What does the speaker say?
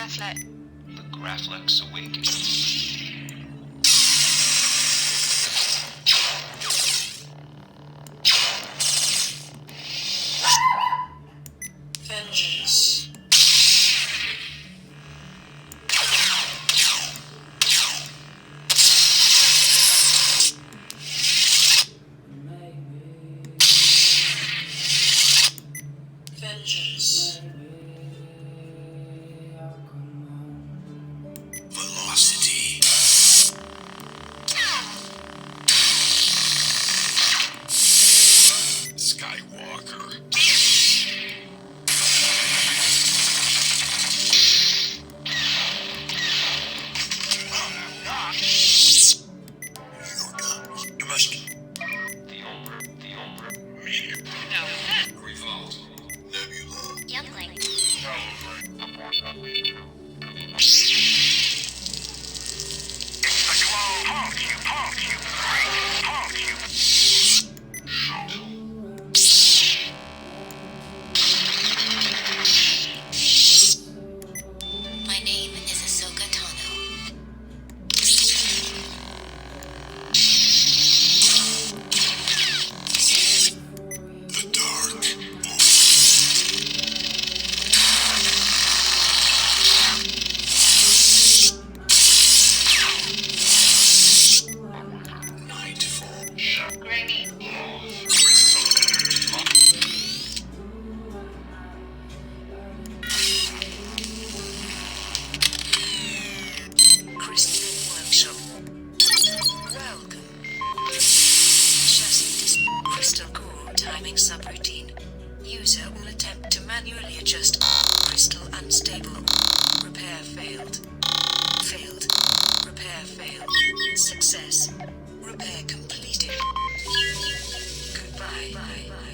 Graflex. The Graflex Awakening. Vengeance. Vengeance. Velocity. Skywalker. You must. The Ombra. Revolt. Nebula. Youngling. It's the clone. Punk you. Great punk you. My name is Ahsoka Tano. The dark. Nightfall. Granny. Crystal Workshop. Welcome. Chassis Crystal Core timing subroutine. User will attempt to manually adjust crystal unstable. Repair failed. Failed. Repair failed. Success. Repair completed. Goodbye. Bye.